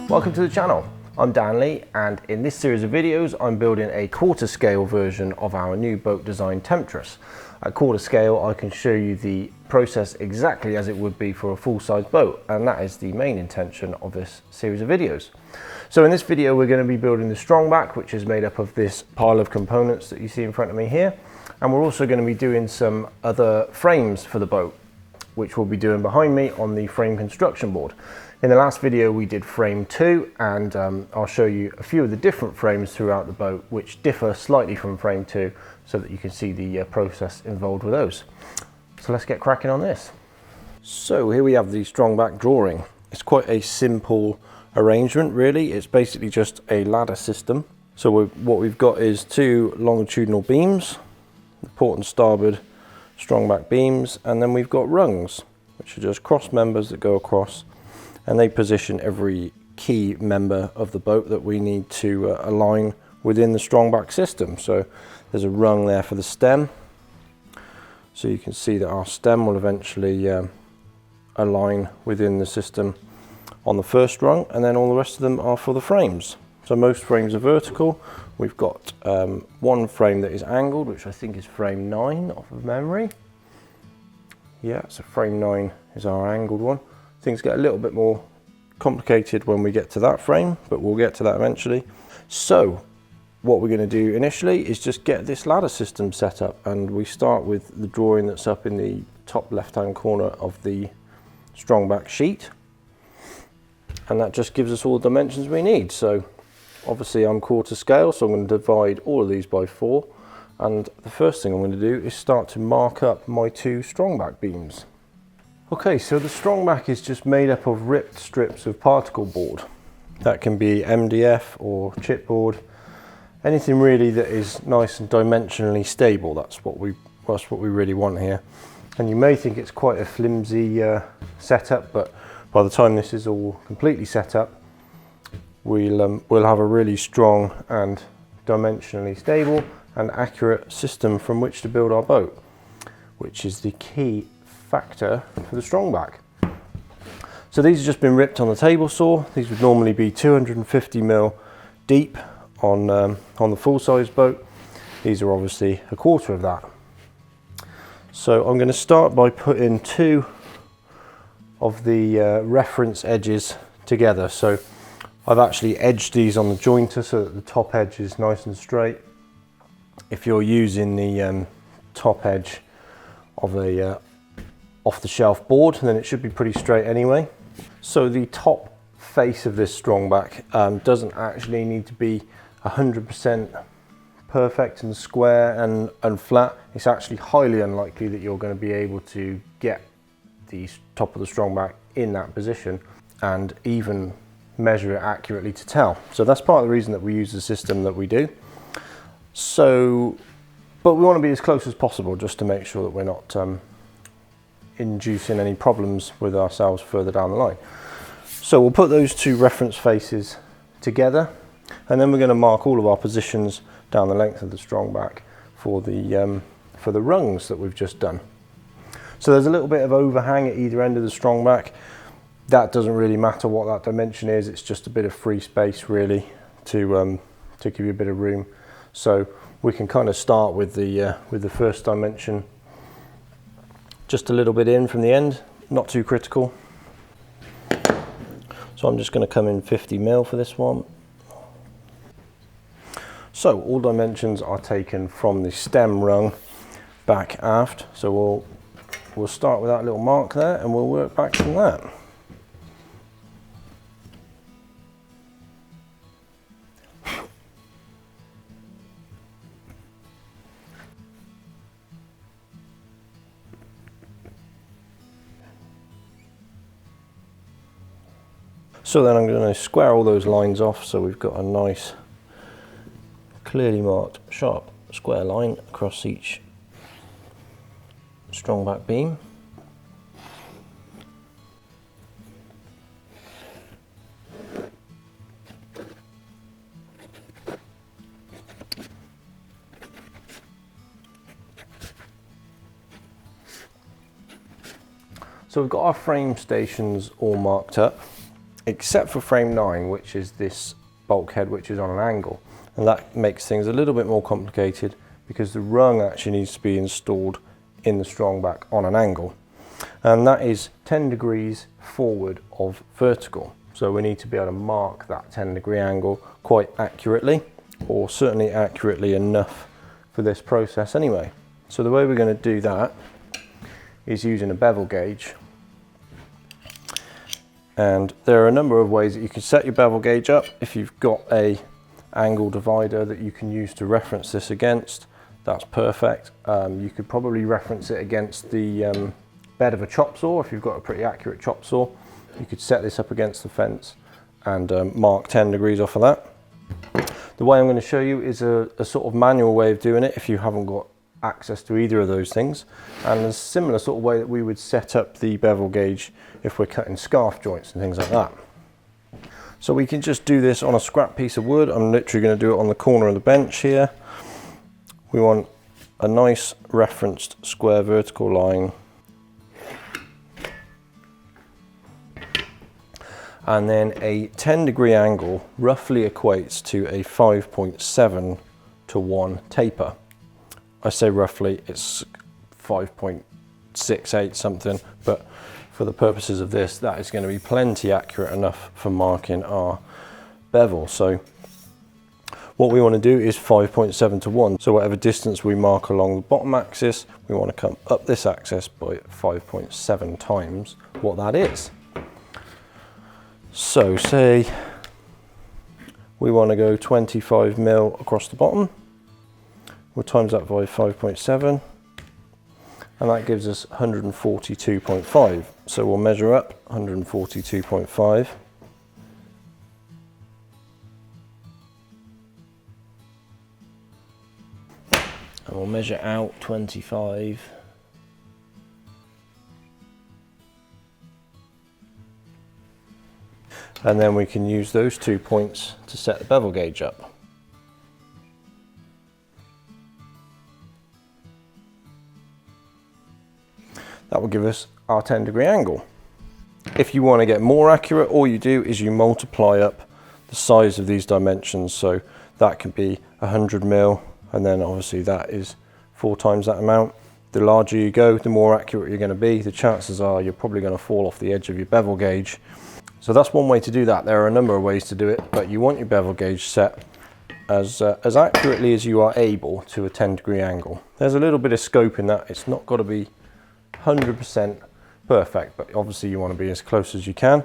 Welcome to the channel. I'm Dan Lee, and in this series of videos I'm building a quarter scale version of our new boat design Temptress. At quarter scale I can show you the process exactly as it would be for a full-size boat, and that is the main intention of this series of videos. So in this video we're going to be building the Strongback, which is made up of this pile of components that you see in front of me here, and we're also going to be doing some other frames for the boat, which we'll be doing behind me on the frame construction board. In the last video we did frame 2, and I'll show you a few of the different frames throughout the boat which differ slightly from frame 2 so that you can see the process involved with those. So let's get cracking on this. So here we have the Strongback drawing. It's quite a simple arrangement really. It's basically just a ladder system. So what we've got is two longitudinal beams, the port and starboard Strongback beams, and then we've got rungs, which are just cross members that go across, and they position every key member of the boat that we need to align within the Strongback system. So there's a rung there for the stem, so you can see that our stem will eventually align within the system on the first rung, and then all the rest of them are for the frames. So most frames are vertical. We've got one frame that is angled, which I think is frame 9 off of memory. Yeah, so frame 9 is our angled one. Things get a little bit more complicated when we get to that frame, but we'll get to that eventually. So what we're going to do initially is just get this ladder system set up, and we start with the drawing that's up in the top left hand corner of the Strongback sheet, and that just gives us all the dimensions we need. So obviously I'm quarter scale, so I'm going to divide all of these by 4, and the first thing I'm going to do is start to mark up my two Strongback beams. Okay, so the Strongback is just made up of ripped strips of particle board. That can be MDF or chipboard, anything really that is nice and dimensionally stable. That's what we really want here. And you may think it's quite a flimsy setup, but by the time this is all completely set up, we'll have a really strong and dimensionally stable and accurate system from which to build our boat, which is the key factor for the Strongback. So these have just been ripped on the table saw. These would normally be 250mm deep on the full-size boat. These are obviously a quarter of that. So I'm going to start by putting two of the reference edges together. So I've actually edged these on the jointer so that the top edge is nice and straight. If you're using the top edge of a off-the-shelf board, then it should be pretty straight anyway. So the top face of this Strongback doesn't actually need to be 100% perfect and square and flat. It's actually highly unlikely that you're going to be able to get the top of the Strongback in that position and even measure it accurately to tell. So that's part of the reason that we use the system that we do. So, but we want to be as close as possible just to make sure that we're not inducing any problems with ourselves further down the line. So we'll put those two reference faces together, and then we're going to mark all of our positions down the length of the Strongback for the rungs that we've just done. So there's a little bit of overhang at either end of the Strongback. That doesn't really matter what that dimension is. It's just a bit of free space really to give you a bit of room. So we can kind of start with the first dimension just a little bit in from the end, not too critical. So I'm just going to come in 50mm for this one. So all dimensions are taken from the stem rung back aft. So we'll start with that little mark there, and we'll work back from that. So then I'm going to square all those lines off, so we've got a nice clearly marked sharp square line across each Strongback beam. So we've got our frame stations all marked up. except for frame 9, which is this bulkhead which is on an angle, and that makes things a little bit more complicated because the rung actually needs to be installed in the Strongback on an angle, and that is 10 degrees forward of vertical. So we need to be able to mark that 10-degree angle quite accurately, or certainly accurately enough for this process anyway. So the way we're going to do that is using a bevel gauge. And there are a number of ways that you can set your bevel gauge up. If you've got a angle divider that you can use to reference this against, that's perfect. You could probably reference it against the bed of a chop saw. If you've got a pretty accurate chop saw, you could set this up against the fence and mark 10 degrees off of that. The way I'm going to show you is a sort of manual way of doing it if you haven't got access to either of those things, and a similar sort of way that we would set up the bevel gauge if we're cutting scarf joints and things like that. So we can just do this on a scrap piece of wood. I'm literally going to do it on the corner of the bench here. We want a nice referenced square vertical line, and then a 10-degree angle roughly equates to a 5.7 to 1 taper. I say roughly, it's 5.68 something, but for the purposes of this, that is going to be plenty accurate enough for marking our bevel. So what we want to do is 5.7 to 1. So whatever distance we mark along the bottom axis, we want to come up this axis by 5.7 times what that is. So say we want to go 25 mil across the bottom. We'll times that by 5.7, and that gives us 142.5. So we'll measure up 142.5. And we'll measure out 25. And then we can use those 2 points to set the bevel gauge up. That will give us our 10-degree angle. If you want to get more accurate, all you do is you multiply up the size of these dimensions. So that could be 100 mil, and then obviously that is 4 times that amount. The larger you go, the more accurate you're going to be. The chances are you're probably going to fall off the edge of your bevel gauge. So that's one way to do that. There are a number of ways to do it, but you want your bevel gauge set as accurately as you are able to a 10-degree angle. There's a little bit of scope in that. It's not got to be 100% perfect, but obviously you want to be as close as you can.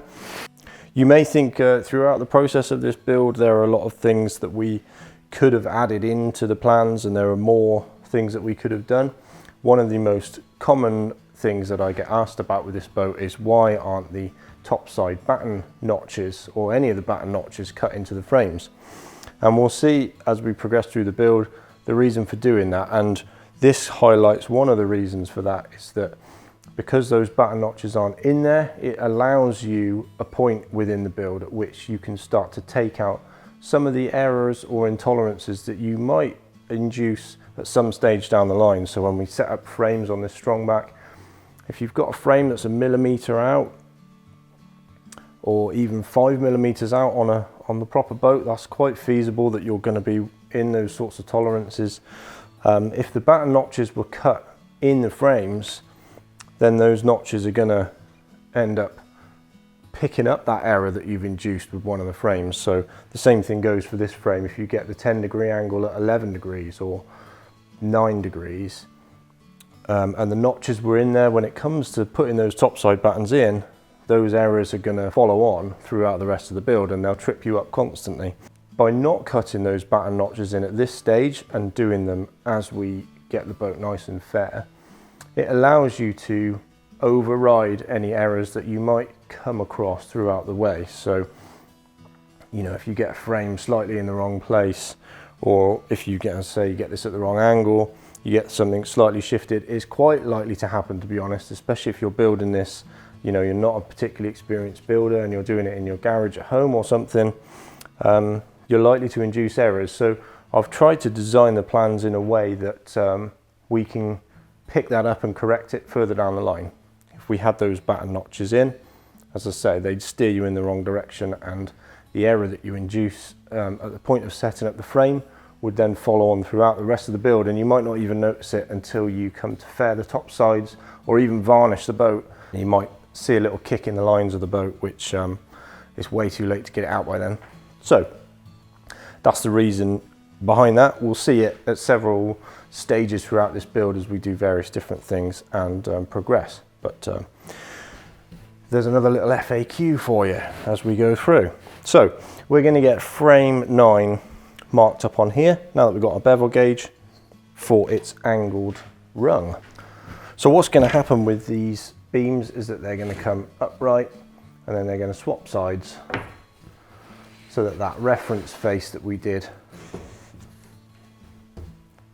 You may think throughout the process of this build there are a lot of things that we could have added into the plans, and there are more things that we could have done. One of the most common things that I get asked about with this boat is why aren't the top side batten notches or any of the batten notches cut into the frames? And we'll see as we progress through the build the reason for doing that, and this highlights one of the reasons for that is that because those batten notches aren't in there, it allows you a point within the build at which you can start to take out some of the errors or intolerances that you might induce at some stage down the line. So when we set up frames on this Strongback, if you've got a frame that's 1 millimeter out or even 5 millimeters out on the proper boat, that's quite feasible that you're going to be in those sorts of tolerances. If the batten notches were cut in the frames, then those notches are going to end up picking up that error that you've induced with one of the frames. So the same thing goes for this frame. If you get the 10-degree angle at 11 degrees or 9 degrees, and the notches were in there, when it comes to putting those topside battens in, those errors are going to follow on throughout the rest of the build and they'll trip you up constantly. By not cutting those batten notches in at this stage and doing them as we get the boat nice and fair, it allows you to override any errors that you might come across throughout the way. So, you know, if you get a frame slightly in the wrong place, or if you get, say, you get this at the wrong angle, you get something slightly shifted, it's quite likely to happen, to be honest, especially if you're building this, you know, you're not a particularly experienced builder and you're doing it in your garage at home or something, you're likely to induce errors. So I've tried to design the plans in a way that we can pick that up and correct it further down the line. If we had those batten notches in, as I say, they'd steer you in the wrong direction, and the error that you induce at the point of setting up the frame would then follow on throughout the rest of the build, and you might not even notice it until you come to fair the top sides or even varnish the boat. You might see a little kick in the lines of the boat, which it's way too late to get it out by then. So that's the reason behind that. We'll see it at several stages throughout this build as we do various different things and progress. But there's another little FAQ for you as we go through. So we're going to get frame 9 marked up on here now that we've got our bevel gauge for its angled rung. So what's going to happen with these beams is that they're going to come upright and then they're going to swap sides so that that reference face that we did,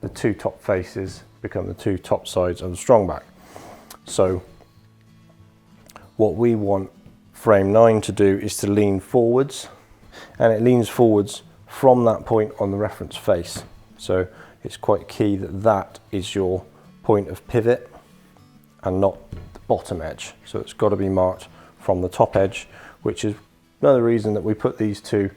the two top faces become the two top sides of the Strongback. So what we want frame 9 to do is to lean forwards, and it leans forwards from that point on the reference face. So it's quite key that that is your point of pivot and not the bottom edge. So it's got to be marked from the top edge, which is another reason that we put these two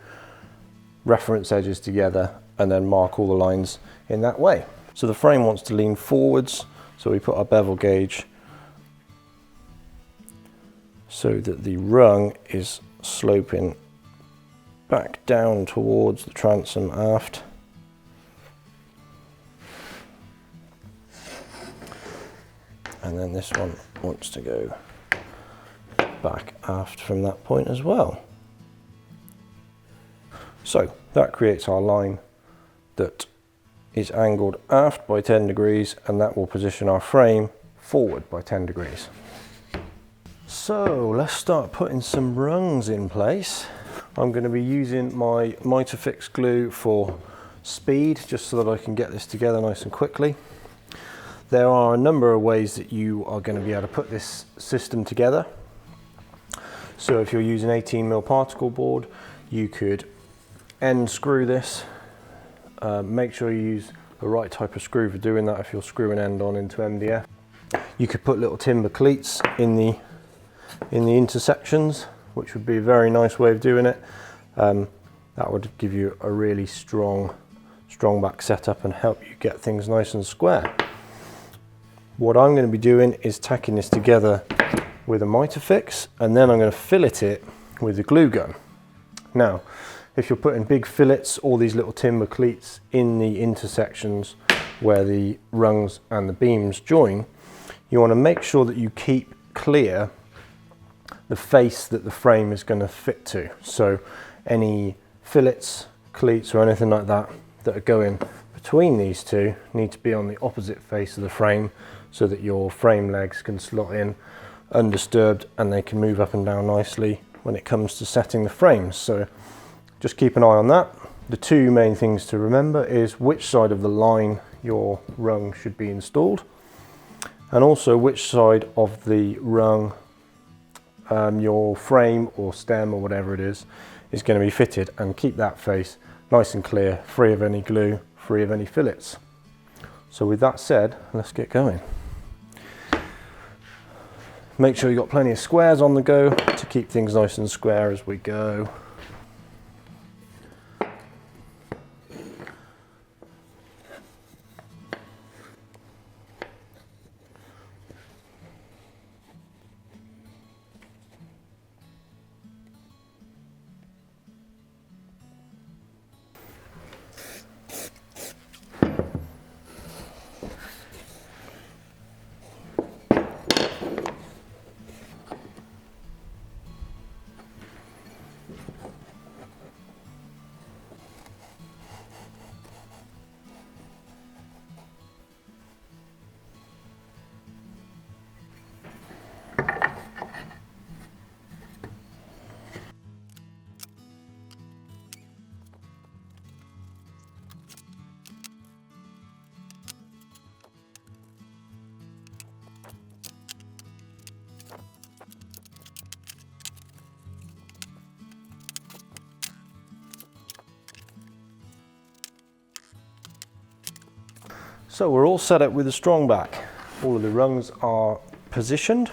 reference edges together and then mark all the lines in that way. So the frame wants to lean forwards, so we put our bevel gauge so that the rung is sloping back down towards the transom aft. And then this one wants to go back aft from that point as well. So that creates our line that is angled aft by 10 degrees, and that will position our frame forward by 10 degrees. So let's start putting some rungs in place. I'm going to be using my mitre fix glue for speed, just so that I can get this together nice and quickly. There are a number of ways that you are going to be able to put this system together. So if you're using 18mm particle board, you could end screw this. Make sure you use the right type of screw for doing that if you're screwing end on into MDF. You could put little timber cleats in the intersections, which would be a very nice way of doing it. That would give you a really strong back setup and help you get things nice and square. What I'm going to be doing is tacking this together with a mitre fix, and then I'm going to fillet it with a glue gun. Now, if you're putting big fillets, all these little timber cleats in the intersections where the rungs and the beams join, you want to make sure that you keep clear the face that the frame is going to fit to. So any fillets, cleats or anything like that that are going between these two need to be on the opposite face of the frame, so that your frame legs can slot in undisturbed and they can move up and down nicely when it comes to setting the frames. So just keep an eye on that. The two main things to remember is which side of the line your rung should be installed, and also which side of the rung your frame or stem or whatever it is going to be fitted, and keep that face nice and clear, free of any glue, free of any fillets. So with that said, let's get going. Make sure you've got plenty of squares on the go to keep things nice and square as we go. So we're all set up with the Strongback. All of the rungs are positioned,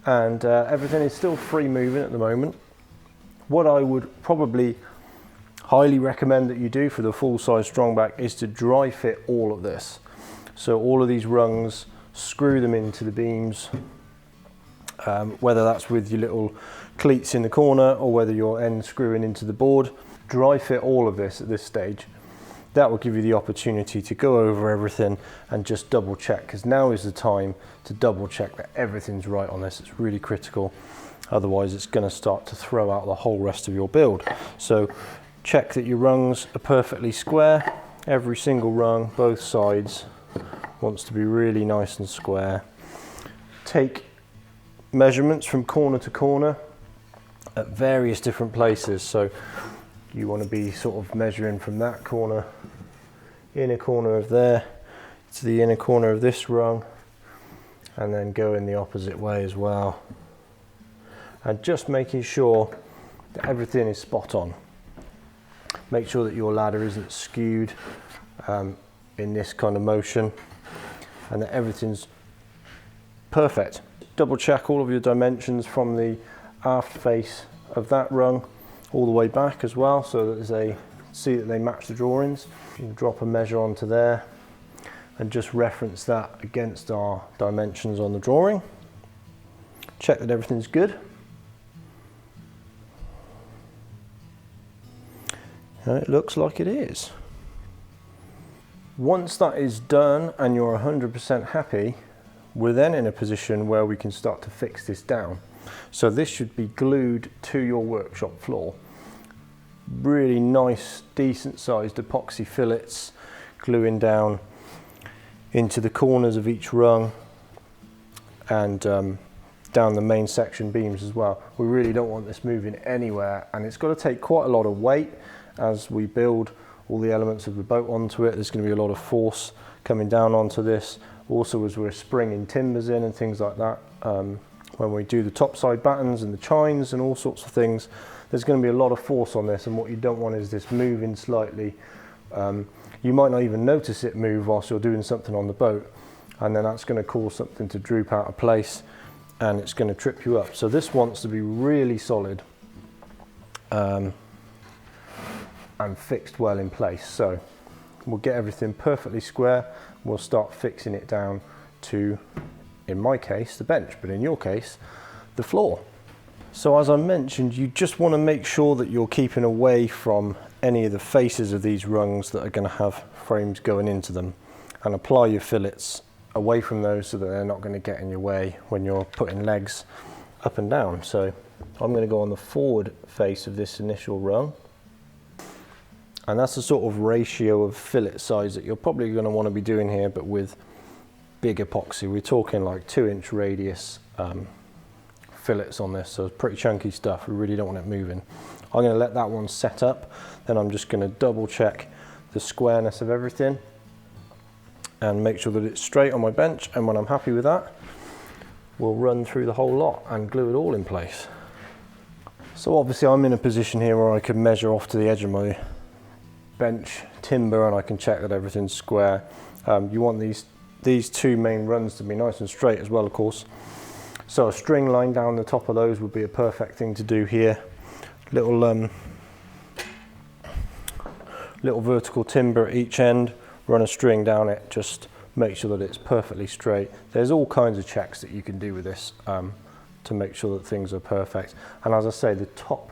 and everything is still free moving at the moment. What I would probably highly recommend that you do for the full-size Strongback is to dry fit all of this. So all of these rungs, screw them into the beams, whether that's with your little cleats in the corner or whether you're end screwing into the board. Dry fit all of this at this stage. That will give you the opportunity to go over everything and just double check, because now is the time to double check that everything's right on this. It's really critical, otherwise it's going to start to throw out the whole rest of your build. So check that your rungs are perfectly square. Every single rung, both sides, wants to be really nice and square. Take measurements from corner to corner at various different places. So you want to be sort of measuring from that corner, inner corner of there, to the inner corner of this rung, and then go in the opposite way as well. And just making sure that everything is spot on. Make sure that your ladder isn't skewed in this kind of motion, and that everything's perfect. Double check all of your dimensions from the aft face of that rung all the way back as well, so that they see that they match the drawings. You can drop a measure onto there and just reference that against our dimensions on the drawing. Check that everything's good. And it looks like it is. Once that is done and you're 100% happy, we're then in a position where we can start to fix this down. So this should be glued to your workshop floor. Really nice, decent sized epoxy fillets, gluing down into the corners of each rung and down the main section beams as well. We really don't want this moving anywhere, and it's got to take quite a lot of weight as we build all the elements of the boat onto it. There's going to be a lot of force coming down onto this. Also, as we're springing timbers in and things like that, when we do the topside battens and the chines and all sorts of things, there's going to be a lot of force on this, and what you don't want is this moving slightly. You might not even notice it move whilst you're doing something on the boat, and then that's going to cause something to droop out of place and it's going to trip you up. So this wants to be really solid and fixed well in place. So we'll get everything perfectly square. We'll start fixing it down to, in my case, the bench, but in your case, the floor. So as I mentioned, you just want to make sure that you're keeping away from any of the faces of these rungs that are going to have frames going into them, and apply your fillets away from those so that they're not going to get in your way when you're putting legs up and down. So I'm going to go on the forward face of this initial rung, and that's the sort of ratio of fillet size that you're probably going to want to be doing here, but with big epoxy. We're talking like 2-inch radius fillets on this, so it's pretty chunky stuff. We really don't want it moving. I'm going to let that one set up, then I'm just going to double check the squareness of everything and make sure that it's straight on my bench, and when I'm happy with that, we'll run through the whole lot and glue it all in place. So obviously I'm in a position here where I can measure off to the edge of my bench timber and I can check that everything's square. You want these two main runs to be nice and straight as well, of course. So a string line down the top of those would be a perfect thing to do here. Little vertical timber at each end, run a string down it, just make sure that it's perfectly straight. There's all kinds of checks that you can do with this to make sure that things are perfect. And as I say, the top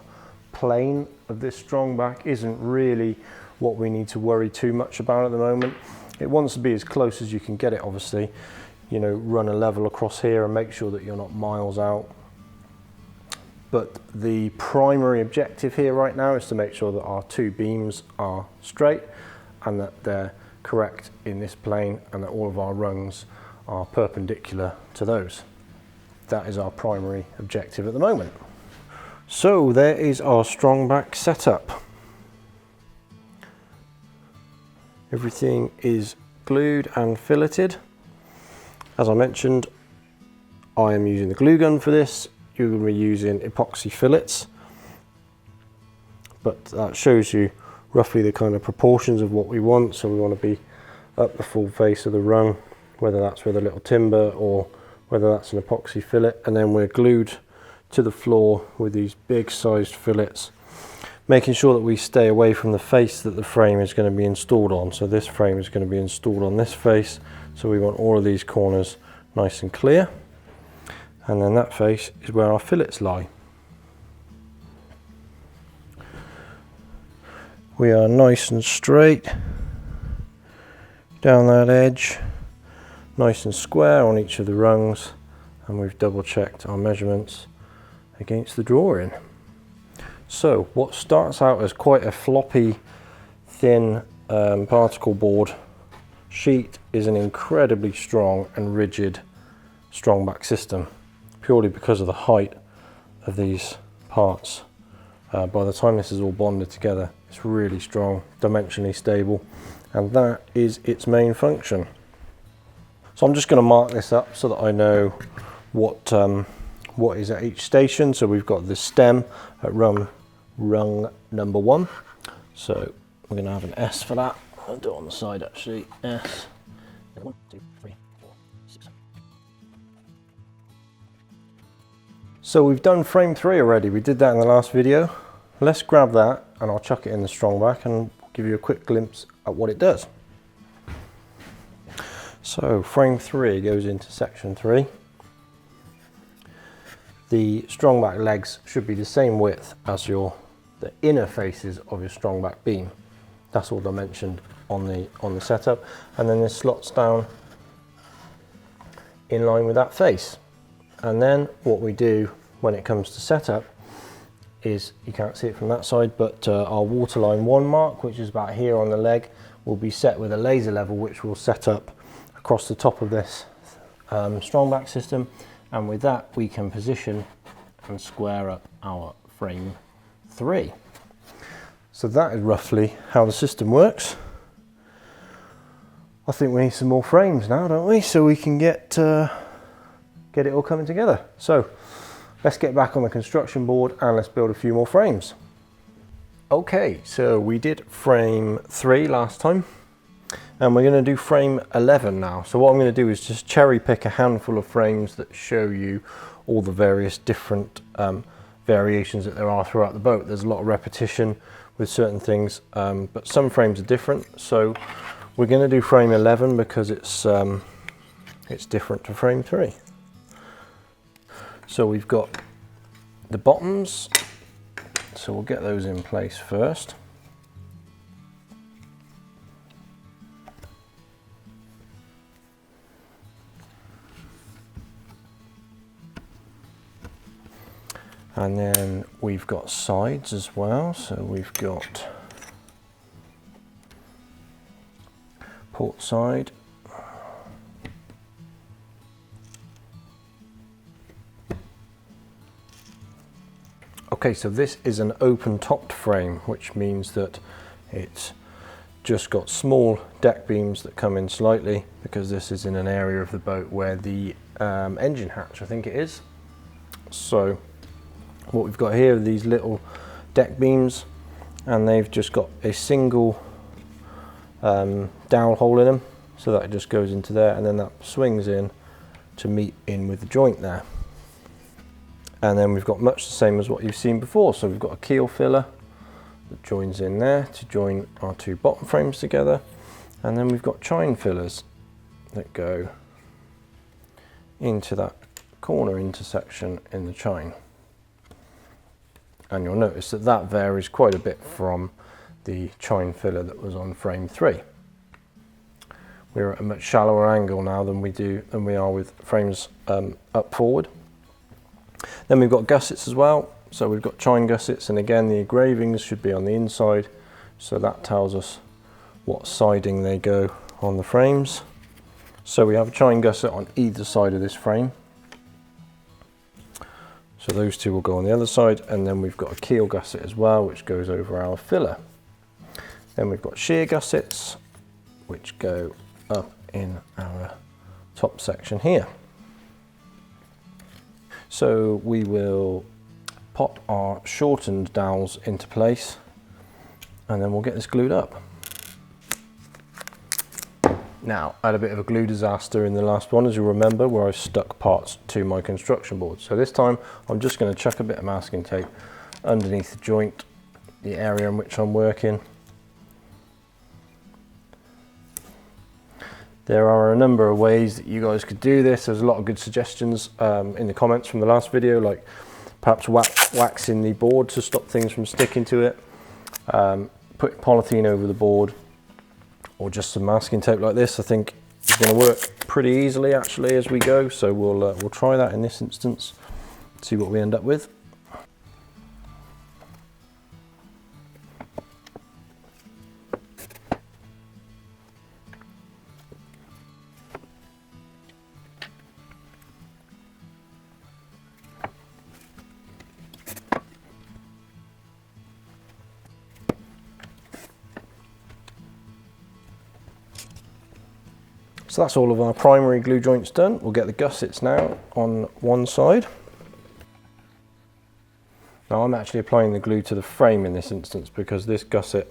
plane of this Strongback isn't really what we need to worry too much about at the moment. It wants to be as close as you can get it, obviously. You know, run a level across here and make sure that you're not miles out. But the primary objective here right now is to make sure that our two beams are straight and that they're correct in this plane, and that all of our rungs are perpendicular to those. That is our primary objective at the moment. So there is our Strongback setup. Everything is glued and filleted. As I mentioned, I am using the glue gun for this. You're going to be using epoxy fillets, but that shows you roughly the kind of proportions of what we want. So we want to be up the full face of the rung, whether that's with a little timber or whether that's an epoxy fillet, and then we're glued to the floor with these big sized fillets, making sure that we stay away from the face that the frame is going to be installed on. So this frame is going to be installed on this face, so we want all of these corners nice and clear, and then that face is where our fillets lie. We are nice and straight down that edge, nice and square on each of the rungs, and we've double checked our measurements against the drawing. So what starts out as quite a floppy, thin particle board sheet is an incredibly strong and rigid Strongback system, purely because of the height of these parts. By the time this is all bonded together, it's really strong, dimensionally stable, and that is its main function. So I'm just going to mark this up so that I know what is at each station. So we've got the stem at rung number 1, so we're going to have an S for that. I'll do it on the side actually. S. 1, 2, 3, 4, 6. So we've done frame 3 already. We did that in the last video. Let's grab that and I'll chuck it in the Strongback and give you a quick glimpse at what it does. So frame 3 goes into section 3. The Strongback legs should be the same width as the inner faces of your Strongback beam. That's all dimensioned on the setup, and then this slots down in line with that face. And then what we do when it comes to setup is, you can't see it from that side, but our waterline 1 mark, which is about here on the leg, will be set with a laser level, which will set up across the top of this Strongback system, and with that we can position and square up our frame 3. So that is roughly how the system works. I think we need some more frames now, don't we, so we can get it all coming together. So let's get back on the construction board and let's build a few more frames. Okay, so we did frame 3 last time, and we're going to do frame 11 now. So what I'm going to do is just cherry pick a handful of frames that show you all the various different variations that there are throughout the boat. There's a lot of repetition with certain things, but some frames are different. So we're going to do frame 11 because it's different to frame 3. So we've got the bottoms, so we'll get those in place first. And then we've got sides as well, so we've got port side, okay, so this is an open topped frame, which means that it's just got small deck beams that come in slightly, because this is in an area of the boat where the engine hatch, I think it is. So what we've got here are these little deck beams, and they've just got a single dowel hole in them, so that it just goes into there, and then that swings in to meet in with the joint there. And then we've got much the same as what you've seen before, so we've got a keel filler that joins in there to join our 2 bottom frames together, and then we've got chine fillers that go into that corner intersection in the chine. And you'll notice that that varies quite a bit from the chine filler that was on frame 3. We're at a much shallower angle now than we are with frames up forward. Then we've got gussets as well. So we've got chine gussets, and again the engravings should be on the inside, so that tells us what siding they go on the frames. So we have a chine gusset on either side of this frame. So those 2 will go on the other side, and then we've got a keel gusset as well, which goes over our filler. Then we've got shear gussets, which go up in our top section here. So we will pop our shortened dowels into place, and then we'll get this glued up. Now, I had a bit of a glue disaster in the last one, as you remember, where I stuck parts to my construction board. So this time I'm just going to chuck a bit of masking tape underneath the joint, the area in which I'm working. There are a number of ways that you guys could do this. There's a lot of good suggestions in the comments from the last video, like perhaps waxing the board to stop things from sticking to it, putting polythene over the board, or just some masking tape like this. I think it's going to work pretty easily actually as we go. So we'll try that in this instance, see what we end up with. So that's all of our primary glue joints done. We'll get the gussets now on one side. Now I'm actually applying the glue to the frame in this instance because this gusset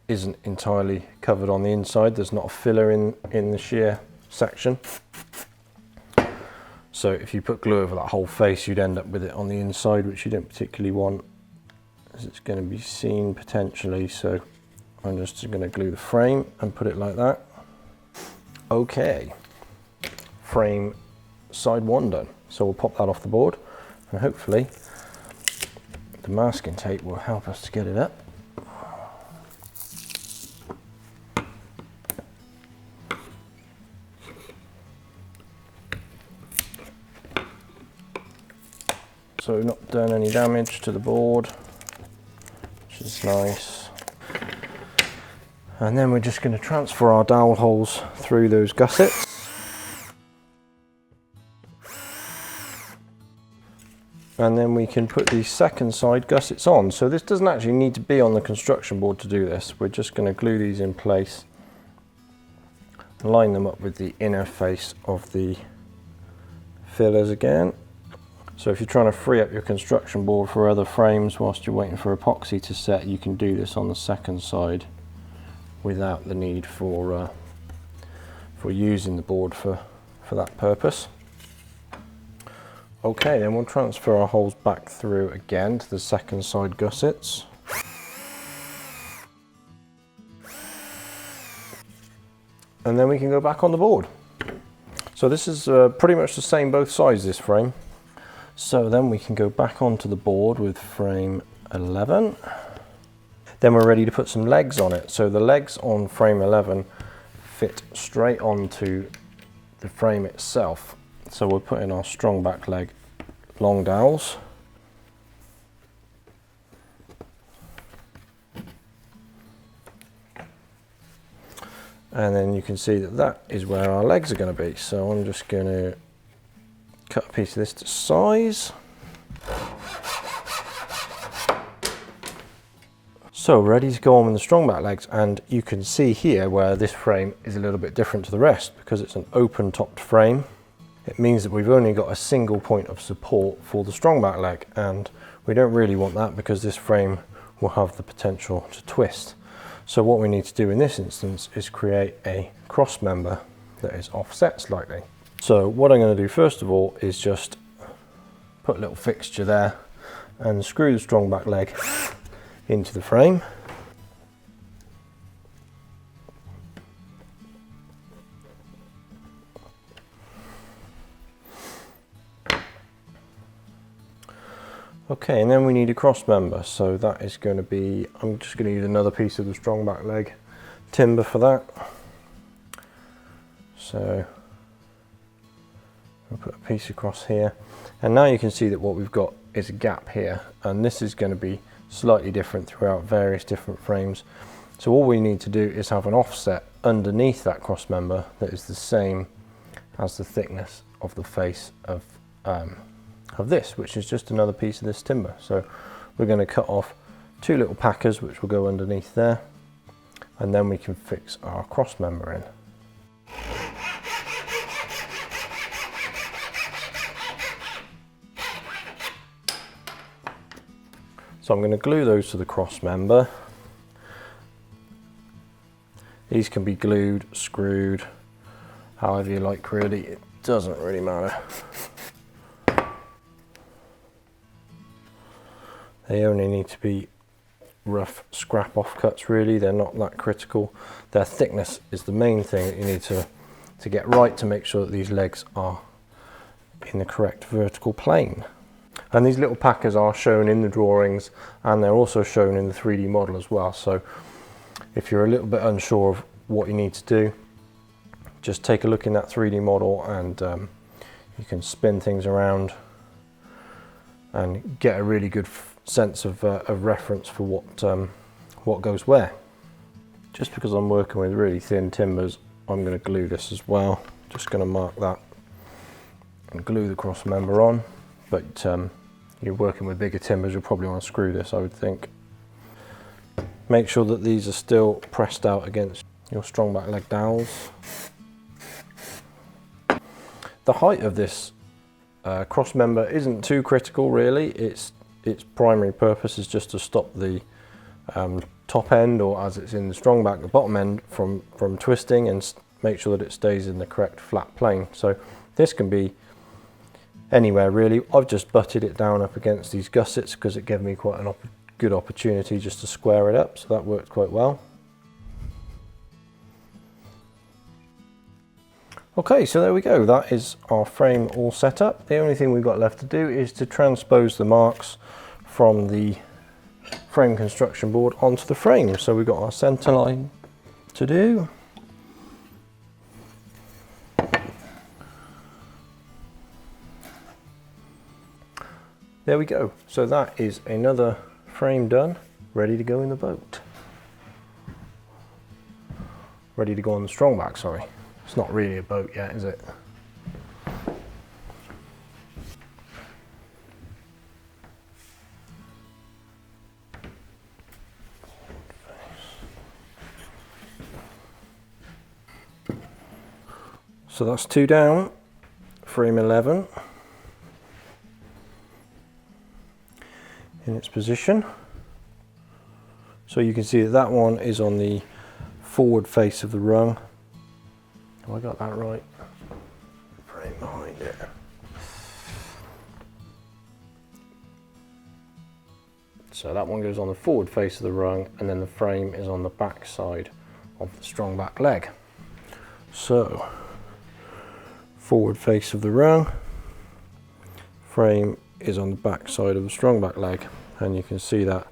isn't entirely covered on the inside. There's not a filler in the shear section. So if you put glue over that whole face, you'd end up with it on the inside, which you don't particularly want, as it's going to be seen potentially. So I'm just going to glue the frame and put it like that. Okay, frame side one done. So we'll pop that off the board and hopefully the masking tape will help us to get it up. So we've not done any damage to the board, which is nice. And then we're just going to transfer our dowel holes through those gussets. And then we can put the second side gussets on. So this doesn't actually need to be on the construction board to do this. We're just going to glue these in place, line them up with the inner face of the fillers again. So if you're trying to free up your construction board for other frames whilst you're waiting for epoxy to set, you can do this on the second side without the need for using the board for that purpose. Okay, then we'll transfer our holes back through again to the second side gussets. And then we can go back on the board. So this is pretty much the same both sides, this frame. So then we can go back onto the board with frame 11. Then we're ready to put some legs on it. So the legs on frame 11 fit straight onto the frame itself. So we're putting our Strongback leg long dowels. And then you can see that that is where our legs are going to be. So I'm just going to cut a piece of this to size. So ready to go on with the Strongback legs, and you can see here where this frame is a little bit different to the rest because it's an open topped frame. It means that we've only got a single point of support for the Strongback leg, and we don't really want that because this frame will have the potential to twist. So what we need to do in this instance is create a cross member that is offset slightly. So what I'm going to do first of all is just put a little fixture there and screw the Strongback leg into the frame. Okay, and then we need a cross member, so that is going to be, I'm just going to use another piece of the Strongback leg timber for that. So I'll put a piece across here, and now you can see that what we've got is a gap here, and this is going to be slightly different throughout various different frames. So all we need to do is have an offset underneath that cross member that is the same as the thickness of the face of this, which is just another piece of this timber. So we're going to cut off two little packers which will go underneath there, and then we can fix our cross member in. So I'm going to glue those to the cross member. These can be glued, screwed, however you like really, it doesn't really matter. They only need to be rough scrap off cuts really, they're not that critical. Their thickness is the main thing that you need to get right to make sure that these legs are in the correct vertical plane. And these little packers are shown in the drawings and they're also shown in the 3D model as well. So if you're a little bit unsure of what you need to do, just take a look in that 3D model and you can spin things around and get a really good sense of reference for what goes where. Just because I'm working with really thin timbers, I'm going to glue this as well. Just going to mark that and glue the cross member on, but you're working with bigger timbers, you'll probably want to screw this, I would think. Make sure that these are still pressed out against your Strongback leg dowels. The height of this cross member isn't too critical really. Its primary purpose is just to stop the top end, or as it's in the Strongback, the bottom end from twisting, and make sure that it stays in the correct flat plane. So this can be anywhere really. I've just butted it down up against these gussets because it gave me quite a good opportunity just to square it up, so that worked quite well. Okay, so there we go, that is our frame all set up. The only thing we've got left to do is to transpose the marks from the frame construction board onto the frame. So we've got our center line to do. There we go. So that is another frame done, ready to go in the boat. Ready to go on the Strongback, sorry. It's not really a boat yet, is it? So that's 2 down, frame 11 in its position. So you can see that that one is on the forward face of the rung. Have I got that right? Frame behind it. So that one goes on the forward face of the rung, and then the frame is on the back side of the Strongback leg. So forward face of the rung, frame is on the back side of the Strongback leg, and you can see that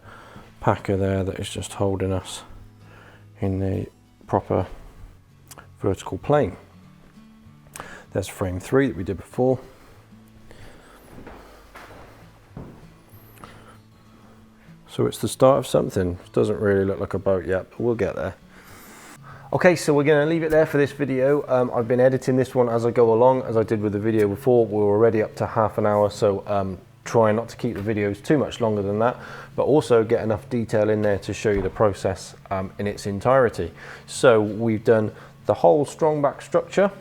packer there that is just holding us in the proper vertical plane. There's frame 3 that we did before. So it's the start of something. It doesn't really look like a boat yet, but we'll get there. Okay, so we're going to leave it there for this video. I've been editing this one as I go along, as I did with the video before. We're already up to half an hour, so trying not to keep the videos too much longer than that, but also get enough detail in there to show you the process in its entirety. So we've done the whole Strongback structure.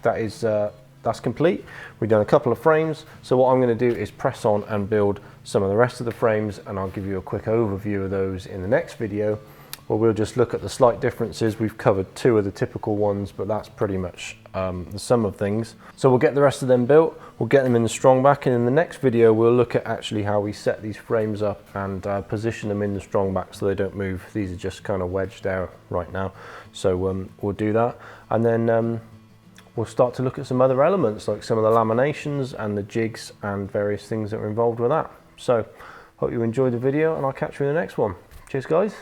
That's complete. We've done a couple of frames, so what I'm going to do is press on and build some of the rest of the frames, and I'll give you a quick overview of those in the next video, where we'll just look at the slight differences. We've covered 2 of the typical ones, but that's pretty much the sum of things. So we'll get the rest of them built, we'll get them in the Strongback, and in the next video we'll look at actually how we set these frames up and position them in the Strongback so they don't move. These are just kind of wedged out right now, so we'll do that, and then we'll start to look at some other elements like some of the laminations and the jigs and various things that are involved with that. So hope you enjoyed the video, and I'll catch you in the next one. Cheers guys.